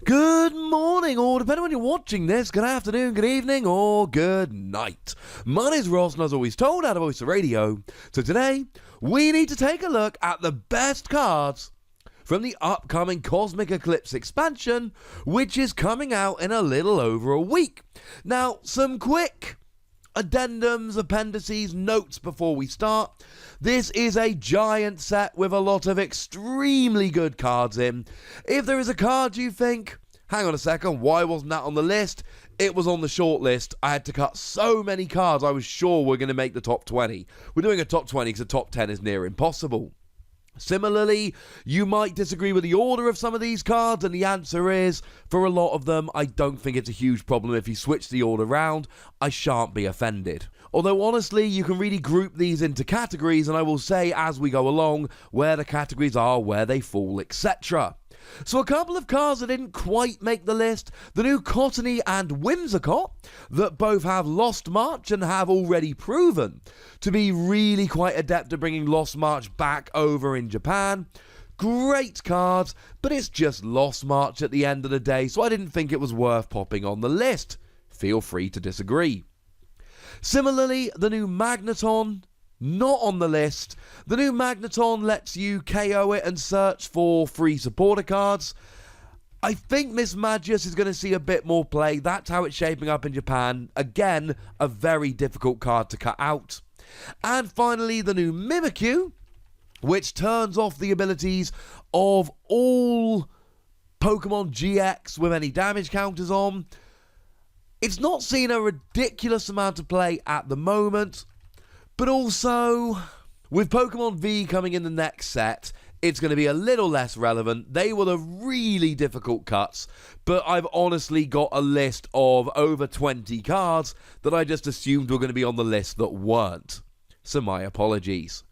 Good morning, or depending on when you're watching this, good afternoon, good evening, or good night. My name is Ross, and as always told, out of Voice of Radio. So today, we need to take a look at the best cards from the upcoming Cosmic Eclipse expansion, which is coming out in a little over a week. Now, some quick addendums, appendices, notes before we start. This is a giant set with a lot of extremely good cards in. If there is a card you think, hang on a second, why wasn't that on the list? It was on the short list. I had to cut so many cards I was sure were going to make the top 20. We're doing a top 20 because the top 10 is near impossible. Similarly, you might disagree with the order of some of these cards, and the answer is, for a lot of them, I don't think it's a huge problem if you switch the order round. I shan't be offended. Although, honestly, you can really group these into categories, and I will say as we go along where the categories are, where they fall, etc. So a couple of cards that didn't quite make the list, the new Cottony and Whimsicott, that both have Lost March and have already proven to be really quite adept at bringing Lost March back over in Japan. Great cards, but it's just Lost March at the end of the day, so I didn't think it was worth popping on the list. Feel free to disagree. Similarly, the new Magneton, not on the list. The new Magneton lets you KO it and search for free supporter cards. I think Mismagius is going to see a bit more play. That's how it's shaping up in Japan. Again, a very difficult card to cut out. And finally, the new Mimikyu, which turns off the abilities of all Pokemon GX with any damage counters on. It's not seen a ridiculous amount of play at the moment. But also, with Pokemon V coming in the next set, it's going to be a little less relevant. They were the really difficult cuts, but I've honestly got a list of over 20 cards that I just assumed were going to be on the list that weren't. So my apologies.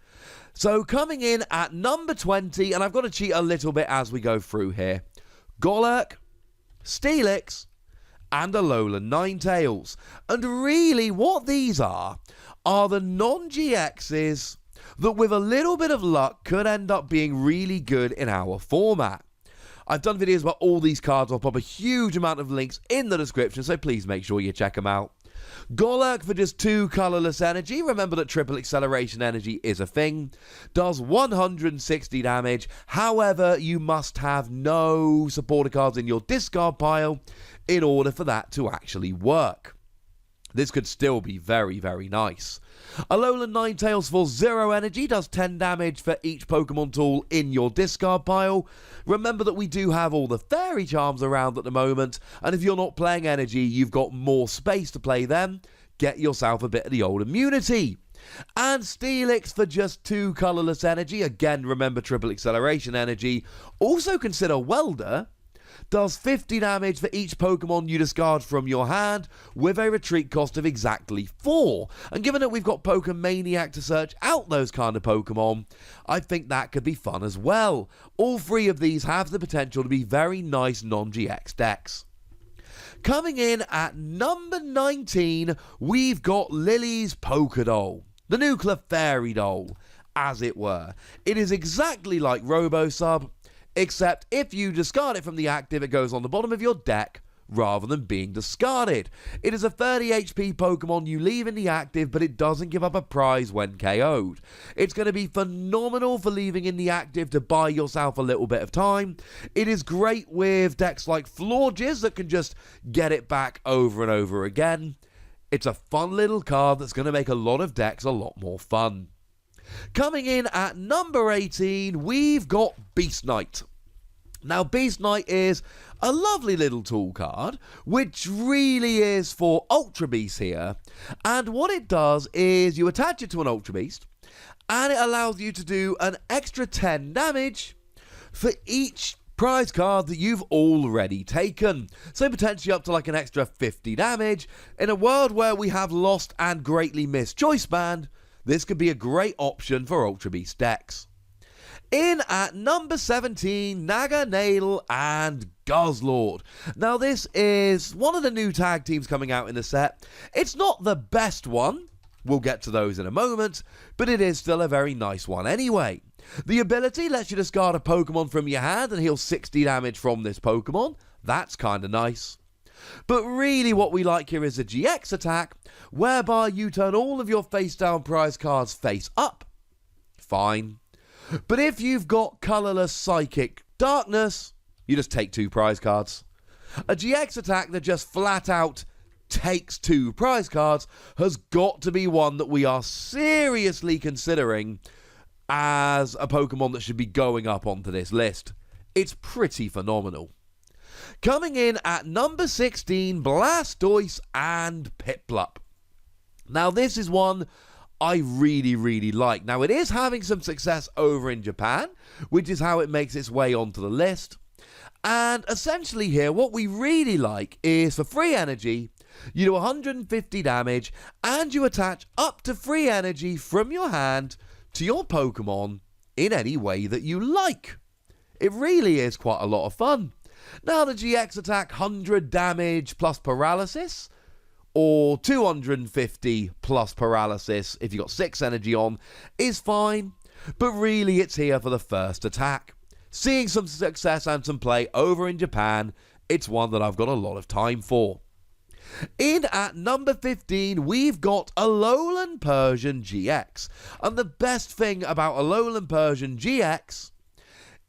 So coming in at number 20, and I've got to cheat a little bit as we go through here, Golurk, Steelix, and Alolan Ninetales. And really what these are the non-GXs that with a little bit of luck could end up being really good in our format. I've done videos about all these cards. I'll pop a huge amount of links in the description, so please make sure you check them out. Golurk for just 2 colourless energy. Remember that triple acceleration energy is a thing. Does 160 damage. However, you must have no supporter cards in your discard pile in order for that to actually work. This could still be very, very nice. Alolan Ninetales for 0 energy does 10 damage for each Pokemon tool in your discard pile. Remember that we do have all the Fairy Charms around at the moment, and if you're not playing energy, you've got more space to play them. Get yourself a bit of the old immunity. And Steelix for just 2 colourless energy. Again, remember triple acceleration energy. Also consider Welder. Does 50 damage for each Pokemon you discard from your hand, with a retreat cost of exactly 4. And given that we've got Pokemaniac to search out those kind of Pokemon, I think that could be fun as well. All 3 of these have the potential to be very nice non-GX decks. Coming in at number 19, we've got LILLIE'S Pokédoll, the new Clefairy doll, as it were. It is exactly like RoboSub, except if you discard it from the active, it goes on the bottom of your deck rather than being discarded. It is a 30 HP Pokemon you leave in the active, but it doesn't give up a prize when KO'd. It's going to be phenomenal for leaving in the active to buy yourself a little bit of time. It is great with decks like Florges that can just get it back over and over again. It's a fun little card that's going to make a lot of decks a lot more fun. Coming in at number 18, we've got BEASTNITE. Now, BEASTNITE is a lovely little tool card, which really is for Ultra Beasts here. And what it does is you attach it to an Ultra Beast, and it allows you to do an extra 10 damage for each prize card that you've already taken. So potentially up to like an extra 50 damage. In a world where we have lost and greatly missed Choice Band, this could be a great option for Ultra Beast decks. In at number 17, MAGAMADEL and GUZZLORD. Now this is one of the new tag teams coming out in the set. It's not the best one, we'll get to those in a moment, but it is still a very nice one anyway. The ability lets you discard a Pokemon from your hand and heal 60 damage from this Pokemon. That's kinda nice. But really what we like here is a GX attack, whereby you turn all of your face down prize cards face up. Fine. But if you've got colourless Psychic Darkness, you just take 2 prize cards. A GX attack that just flat out takes 2 prize cards has got to be one that we are seriously considering as a Pokemon that should be going up onto this list. It's pretty phenomenal. Coming in at number 16, Blastoise and Piplup. Now this is one I really like. Now it is having some success over in Japan, which is how it makes its way onto the list. And essentially here, what we really like is for free energy, you do 150 damage and you attach up to free energy from your hand to your Pokemon in any way that you like. It really is quite a lot of fun. Now the GX attack 100 damage plus paralysis, or 250 plus paralysis if you got 6 energy on, is fine, but really it's here for the first attack. Seeing some success and some play over in Japan, it's one that I've got a lot of time for. In at number 15, we've got ALOLAN PERSIAN-GX. And the best thing about ALOLAN PERSIAN-GX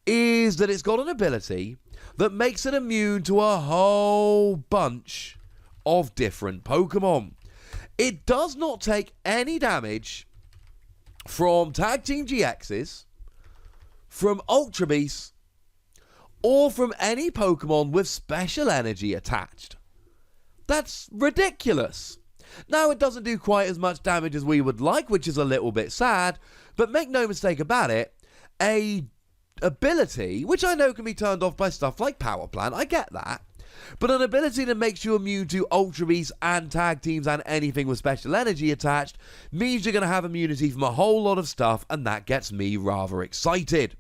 is that it's got an ability that makes it immune to a whole bunch of different Pokemon. It does not take any damage from Tag Team GXs, from Ultra Beasts, or from any Pokemon with special energy attached. That's ridiculous. Now it doesn't do quite as much damage as we would like, which is a little bit sad, but make no mistake about it, a ability, which I know can be turned off by stuff like Power Plant, I get that, but an ability that makes you immune to Ultra Beasts and Tag Teams and anything with special energy attached means you're going to have immunity from a whole lot of stuff, and that gets me rather excited.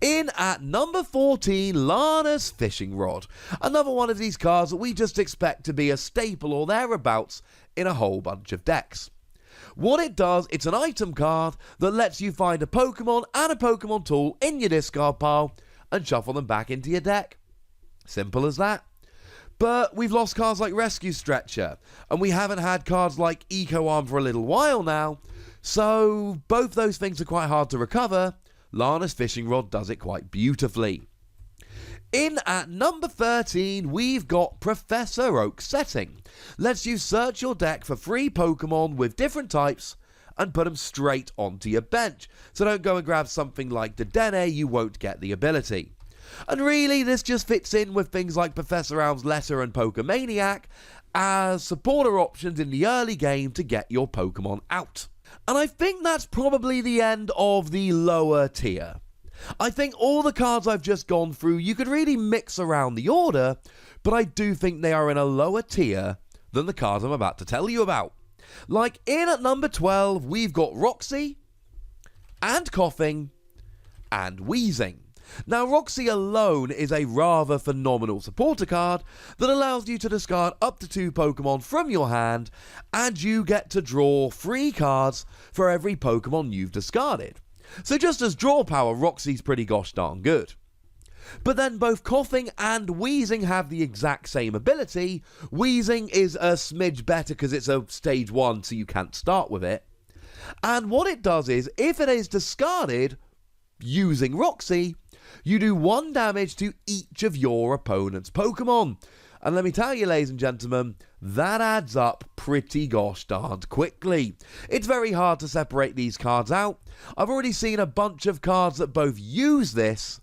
In at number 14, LANA'S Fishing Rod. Another one of these cards that we just expect to be a staple or thereabouts in a whole bunch of decks. What it does, it's an item card that lets you find a Pokemon and a Pokemon tool in your discard pile and shuffle them back into your deck. Simple as that. But we've lost cards like Rescue Stretcher, and we haven't had cards like Eco Arm for a little while now, so both those things are quite hard to recover. LANA'S Fishing Rod does it quite beautifully. In at number 13, we've got Professor Oak's Setting. Lets you search your deck for free Pokemon with different types and put them straight onto your bench. So don't go and grab something like Dedenne, you won't get the ability. And really, this just fits in with things like Professor Elm's Letter and Pokemaniac as supporter options in the early game to get your Pokemon out. And I think that's probably the end of the lower tier. I think all the cards I've just gone through, you could really mix around the order, but I do think they are in a lower tier than the cards I'm about to tell you about. Like in at number 12, we've got ROXIE, and KOFFING, and WEEZING. Now ROXIE alone is a rather phenomenal supporter card that allows you to discard up to 2 Pokemon from your hand, and you get to draw 3 cards for every Pokemon you've discarded. So just as draw power, ROXIE's pretty gosh darn good. But then both KOFFING and WEEZING have the exact same ability. WEEZING is a smidge better because it's a stage 1, so you can't start with it. And what it does is, if it is discarded using ROXIE, you do 1 damage to each of your opponent's Pokemon. And let me tell you, ladies and gentlemen, that adds up pretty gosh darned quickly. It's very hard to separate these cards out. I've already seen a bunch of cards that both use this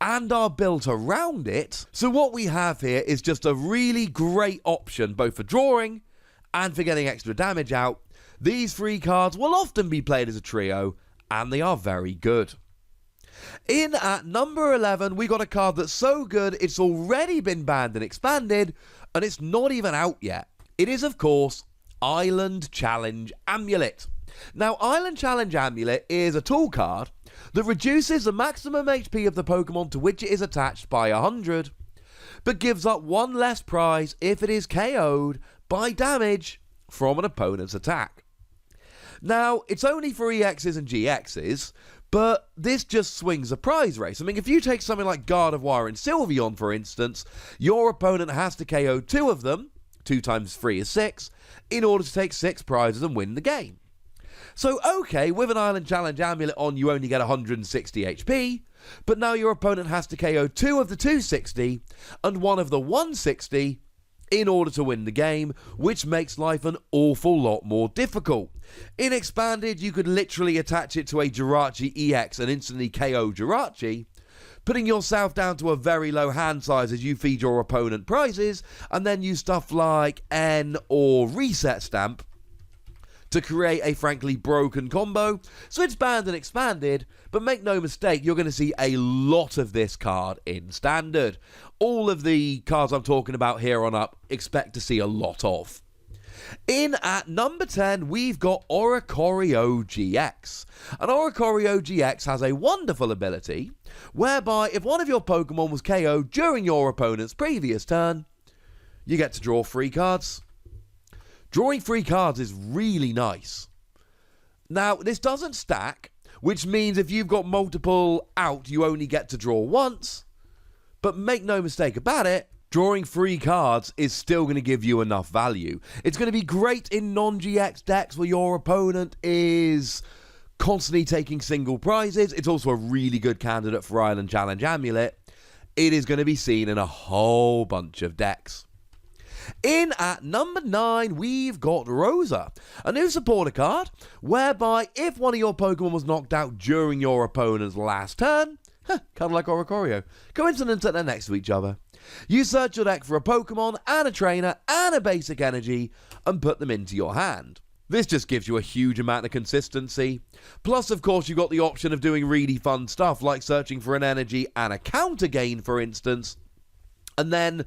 and are built around it. So what we have here is just a really great option, both for drawing and for getting extra damage out. These 3 cards will often be played as a trio, and they are very good. In at number 11, we got a card that's so good it's already been banned and expanded, and it's not even out yet. It is, of course, Island Challenge Amulet. Now, Island Challenge Amulet is a tool card that reduces the maximum HP of the Pokemon to which it is attached by 100, but gives up 1 less prize if it is KO'd by damage from an opponent's attack. Now, it's only for EXs and GXs, But this just swings a prize race. I mean, if you take something like Gardevoir and Sylveon, for instance, your opponent has to KO 2 of them, 2 times 3 is 6, in order to take 6 prizes and win the game. So, okay, with an Island Challenge Amulet on, you only get 160 HP, but now your opponent has to KO 2 of the 260 and 1 of the 160 in order to win the game, which makes life an awful lot more difficult. In Expanded, you could literally attach it to a Jirachi EX and instantly KO Jirachi, putting yourself down to a very low hand size as you feed your opponent prizes, and then use stuff like N or Reset Stamp to create a frankly broken combo. So it's banned and expanded, but make no mistake, you're going to see a lot of this card in Standard. All of the cards I'm talking about here on up, expect to see a lot of. In at number 10, we've got ORICORIO-GX. And ORICORIO-GX has a wonderful ability, whereby if one of your Pokemon was KO'd during your opponent's previous turn, you get to draw 3 cards. Drawing 3 cards is really nice. Now, this doesn't stack, which means if you've got multiple out, you only get to draw once. But make no mistake about it, drawing 3 cards is still going to give you enough value. It's going to be great in non-GX decks where your opponent is constantly taking single prizes. It's also a really good candidate for Island Challenge Amulet. It is going to be seen in a whole bunch of decks. In at number 9, we've got Rosa, a new supporter card, whereby if one of your Pokemon was knocked out during your opponent's last turn, kind of like Oricorio, coincidence that they're next to each other, you search your deck for a Pokemon and a trainer and a basic energy and put them into your hand. This just gives you a huge amount of consistency. Plus, of course, you've got the option of doing really fun stuff like searching for an energy and a counter gain, for instance, and then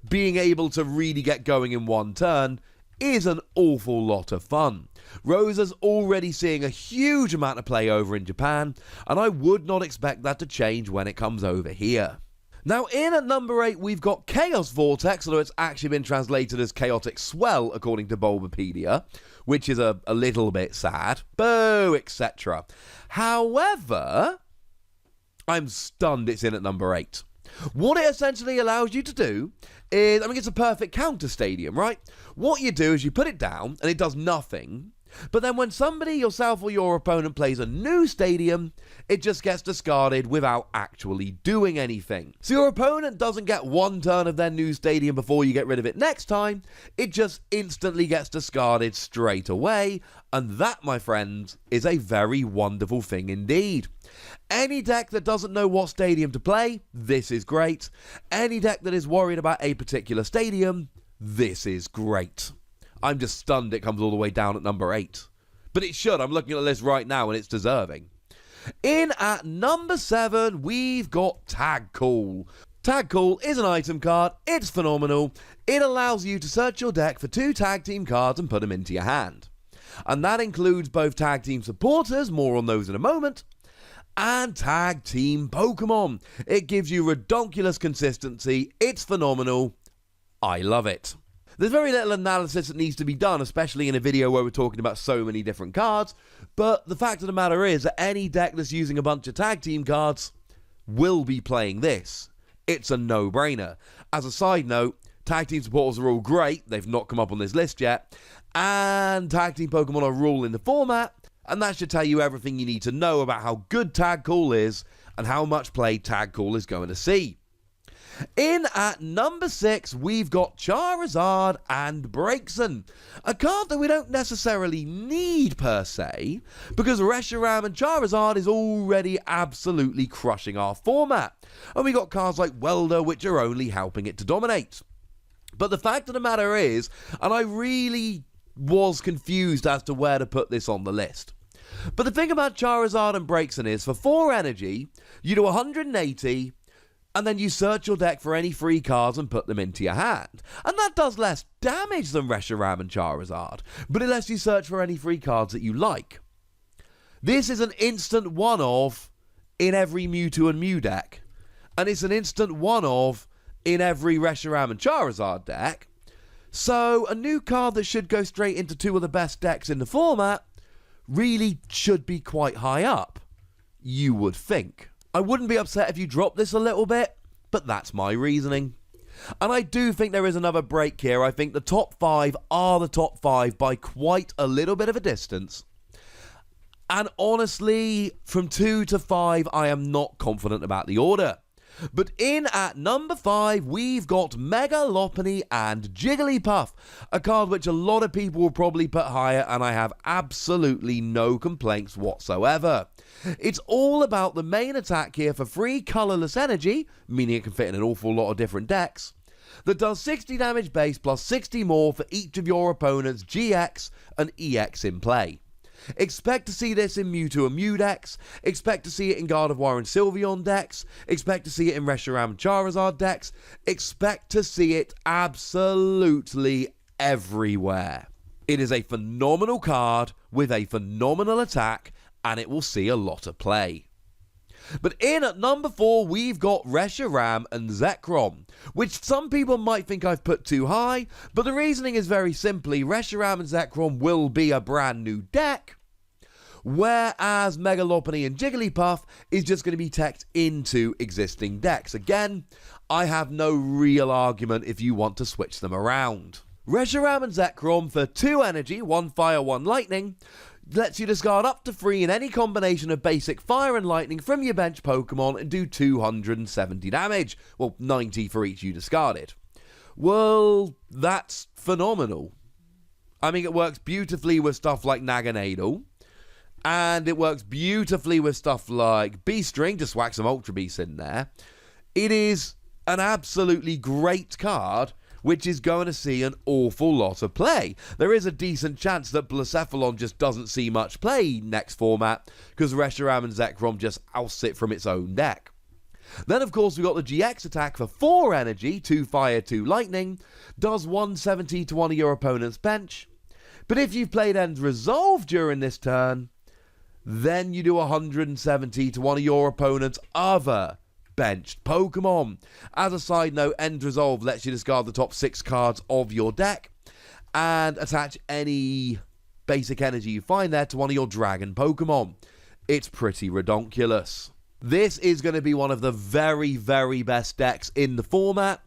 being able to really get going in one turn is an awful lot of fun. Rosa's already seeing a huge amount of play over in Japan, and I would not expect that to change when it comes over here. Now, in at number 8, we've got Chaos Vortex, although it's actually been translated as Chaotic Swell, according to Bulbapedia, which is a little bit sad. Boo, etc. However, I'm stunned it's in at number 8. What it essentially allows you to do is, I mean, it's a perfect counter stadium, right? What you do is you put it down and it does nothing, but then when somebody, yourself or your opponent, plays a new stadium, it just gets discarded without actually doing anything. So your opponent doesn't get one turn of their new stadium before you get rid of it next time, it just instantly gets discarded straight away, and that, my friends, is a very wonderful thing indeed. Any deck that doesn't know what stadium to play, this is great. Any deck that is worried about a particular stadium, this is great. I'm just stunned it comes all the way down at number 8. But it should. I'm looking at the list right now and it's deserving. In at number 7, we've got Tag Call. Tag Call is an item card. It's phenomenal. It allows you to search your deck for 2 tag team cards and put them into your hand. And that includes both tag team supporters, more on those in a moment, and tag team Pokemon. It gives you redonkulous consistency. It's phenomenal. I love it. There's very little analysis that needs to be done, especially in a video where we're talking about so many different cards, but the fact of the matter is that any deck that's using a bunch of tag team cards will be playing this. It's a no-brainer. As a side note, tag team supporters are all great. They've not come up on this list yet, and tag team Pokemon are ruling the format. And that should tell you everything you need to know about how good Tag Call is and how much play Tag Call is going to see. In at number 6, we've got Charizard and Braixen, a card that we don't necessarily need per se, because Reshiram and Charizard is already absolutely crushing our format, and we got cards like Welder which are only helping it to dominate. But the fact of the matter is, and I really was confused as to where to put this on the list. But the thing about Charizard and Braixen is, for 4 energy, you do 180, and then you search your deck for any free cards and put them into your hand. And that does less damage than Reshiram and Charizard, but it lets you search for any free cards that you like. This is an instant one-of in every Mewtwo and Mew deck, and it's an instant one-of in every Reshiram and Charizard deck. So, a new card that should go straight into 2 of the best decks in the format really should be quite high up. you would think. I wouldn't be upset if you dropped this a little bit, but that's my reasoning. And I do think there is another break here. I think the top 5 are the top 5 by quite a little bit of a distance. And honestly, from 2 to 5, I am not confident about the order. But in at number 5, we've got MAGAMADEL and Jigglypuff, a card which a lot of people will probably put higher, and I have absolutely no complaints whatsoever. It's all about the main attack here for free colourless energy, meaning it can fit in an awful lot of different decks, that does 60 damage base plus 60 more for each of your opponent's GX and EX in play. Expect to see this in Mewtwo and Mew decks, expect to see it in Gardevoir and Sylveon decks, expect to see it in Reshiram and Charizard decks, expect to see it absolutely everywhere. It is a phenomenal card with a phenomenal attack, and it will see a lot of play. But in at number 4, we've got Reshiram and Zekrom, which some people might think I've put too high, but the reasoning is very simply, Reshiram and Zekrom will be a brand new deck, whereas MAGAMADEL and Jigglypuff is just going to be teched into existing decks. Again, I have no real argument if you want to switch them around. Reshiram and Zekrom for 2 energy, 1 fire, 1 lightning, lets you discard up to 3 in any combination of basic fire and lightning from your bench Pokemon and do 270 damage. Well, 90 for each you discarded. Well, that's phenomenal. I mean, it works beautifully with stuff like Naganadel, and it works beautifully with stuff like Beastring, just whack some Ultra Beasts in there. It is an absolutely great card, which is going to see an awful lot of play. There is a decent chance that Blacephalon just doesn't see much play next format, because Reshiram and Zekrom just oust it from its own deck. Then, of course, we've got the GX attack for 4 energy, 2 fire, 2 lightning, does 170 to one of your opponent's bench. But if you've played End Resolve during this turn, then you do 170 to one of your opponent's other benched Pokemon. As a side note, End Resolve lets you discard the top 6 cards of your deck and attach any basic energy you find there to one of your Dragon Pokemon. It's pretty redonkulous. This is going to be one of the very, very best decks in the format,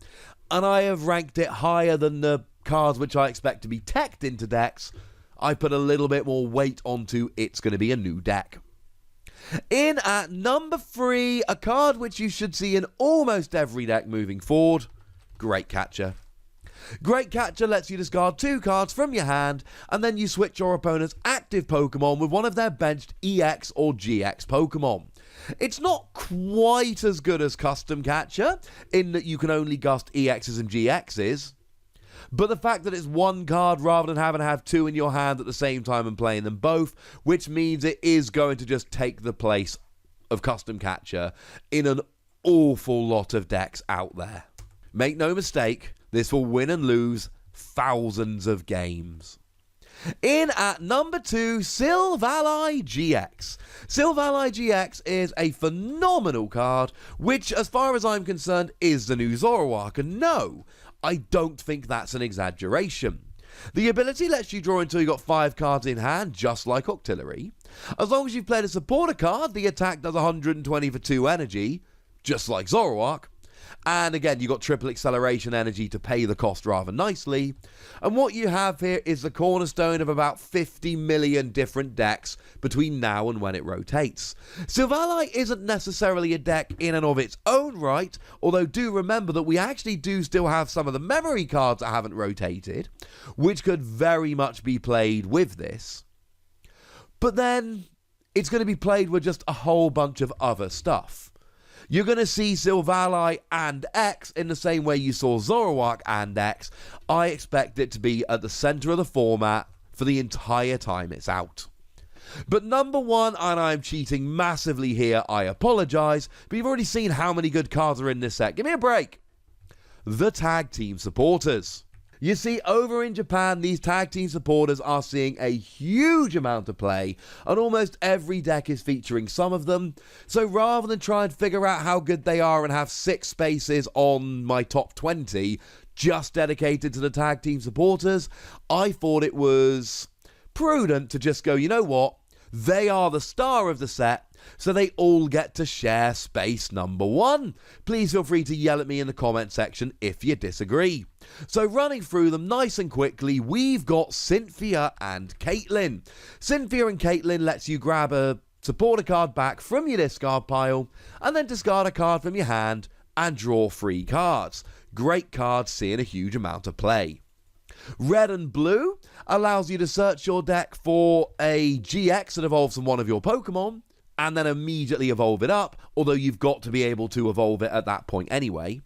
and I have ranked it higher than the cards which I expect to be teched into decks. I put a little bit more weight onto it's going to be a new deck. In at number 3, a card which you should see in almost every deck moving forward, Great Catcher. Great Catcher lets you discard 2 cards from your hand, and then you switch your opponent's active Pokemon with one of their benched EX or GX Pokemon. It's not quite as good as Custom Catcher, in that you can only gust EXs and GXs, but the fact that it's 1 card rather than having to have 2 in your hand at the same time and playing them both, which means it is going to just take the place of Custom Catcher in an awful lot of decks out there. Make no mistake, this will win and lose thousands of games. In at number 2, SILVALLY-GX. SILVALLY-GX is a phenomenal card, which, as far as I'm concerned, is the new Zoroark, and no, I don't think that's an exaggeration. The ability lets you draw until you've got 5 cards in hand, just like Octillery. As long as you've played a supporter card, the attack does 120 for 2 energy, just like Zoroark. And again, you've got triple acceleration energy to pay the cost rather nicely. And what you have here is the cornerstone of about 50 million different decks between now and when it rotates. Silvally isn't necessarily a deck in and of its own right, although do remember that we actually do still have some of the memory cards that haven't rotated, which could very much be played with this. But then, it's going to be played with just a whole bunch of other stuff. You're going to see Silvally and X in the same way you saw Zoroark and X. I expect it to be at the center of the format for the entire time it's out. But number 1, and I'm cheating massively here, I apologize, but you've already seen how many good cards are in this set. Give me a break. The Tag Team Supporters. You see, over in Japan, these tag team supporters are seeing a huge amount of play, and almost every deck is featuring some of them. So rather than try and figure out how good they are and have 6 spaces on my top 20 just dedicated to the tag team supporters, I thought it was prudent to just go, you know what? They are the star of the set. so they all get to share space number 1. Please feel free to yell at me in the comment section if you disagree. So running through them nice and quickly, we've got Cynthia and Caitlin. Cynthia and Caitlin lets you grab a supporter card back from your discard pile and then discard a card from your hand and draw 3 cards. Great cards seeing a huge amount of play. Red and blue allows you to search your deck for a GX that evolves from one of your Pokemon and then immediately evolve it up, although you've got to be able to evolve it at that point anyway.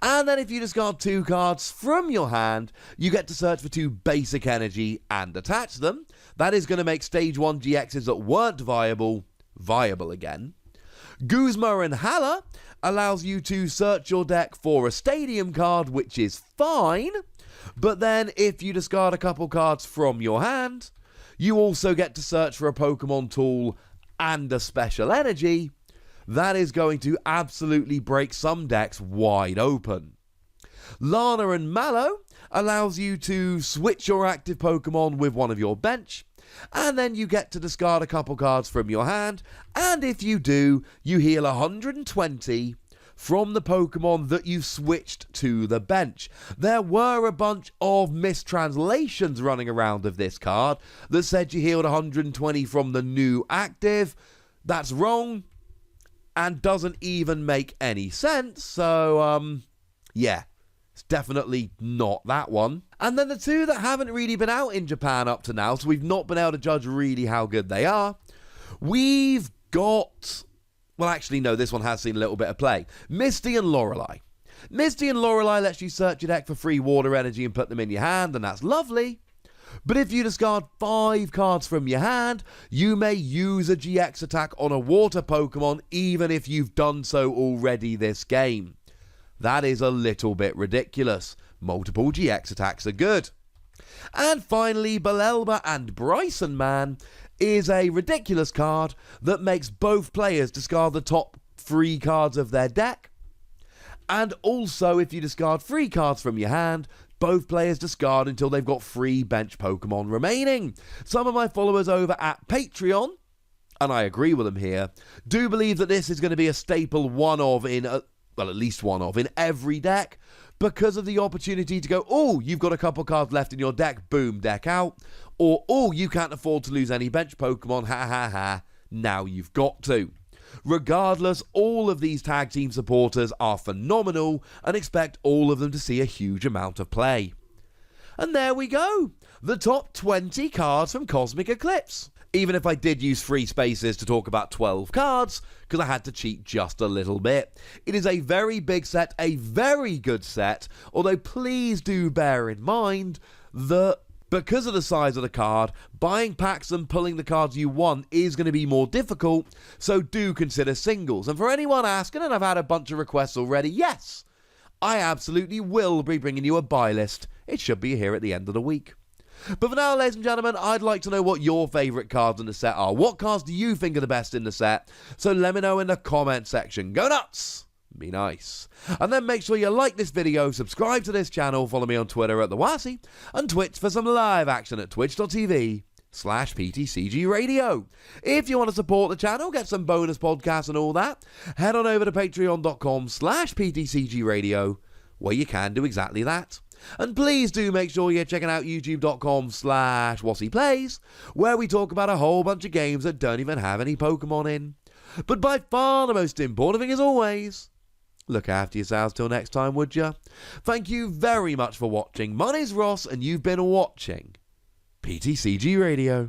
And then if you discard 2 cards from your hand, you get to search for 2 basic energy and attach them. That is going to make stage 1 GXs that weren't viable again. Guzma and Hala allows you to search your deck for a stadium card, which is fine. But then if you discard a couple cards from your hand, you also get to search for a Pokemon tool and a special energy. That is going to absolutely break some decks wide open. Lana and Mallow allows you to switch your active Pokemon with one of your bench, and then you get to discard a couple cards from your hand, and if you do, you heal 120 from the Pokemon that you switched to the bench. There were a bunch of mistranslations running around of this card that said you healed 120 from the new active. That's wrong and doesn't even make any sense, so yeah, it's definitely not that one. And then the 2 that haven't really been out in Japan up to now, so we've not been able to judge really how good they are. We've got, well actually no, this one has seen a little bit of play. Misty and Lorelei. Misty and Lorelei lets you search your deck for free water energy and put them in your hand, and that's lovely. But if you discard 5 cards from your hand, you may use a GX attack on a water Pokemon even if you've done so already this game. That is a little bit ridiculous. Multiple GX attacks are good. And finally, Belelba and Braixen Man is a ridiculous card that makes both players discard the top 3 cards of their deck. And also, if you discard 3 cards from your hand, both players discard until they've got 3 bench Pokemon remaining. Some of my followers over at Patreon, and I agree with them here, do believe that this is going to be a staple at least one of in every deck, because of the opportunity to go, oh, you've got a couple cards left in your deck, boom, deck out. Or, oh, you can't afford to lose any bench Pokemon, ha ha ha, now you've got to. Regardless, all of these tag team supporters are phenomenal and expect all of them to see a huge amount of play. And there we go, the top 20 cards from Cosmic Eclipse. Even if I did use free spaces to talk about 12 cards, because I had to cheat just a little bit. It is a very big set, a very good set, although please do bear in mind that because of the size of the card, buying packs and pulling the cards you want is going to be more difficult, so do consider singles. And for anyone asking, and I've had a bunch of requests already, yes, I absolutely will be bringing you a buy list. It should be here at the end of the week. But for now, ladies and gentlemen, I'd like to know what your favourite cards in the set are. What cards do you think are the best in the set? So let me know in the comment section. Go nuts! Be nice. And then make sure you like this video, subscribe to this channel, follow me on Twitter at TheWassie, and Twitch for some live action at twitch.tv/PTCGRadio. If you want to support the channel, get some bonus podcasts and all that, head on over to patreon.com/PTCGRadio, where you can do exactly that. And please do make sure you're checking out youtube.com/WassiePlays, where we talk about a whole bunch of games that don't even have any Pokemon in. But by far the most important thing is always, look after yourselves till next time, would ya? Thank you very much for watching. My name's Ross, and you've been watching PTCG Radio.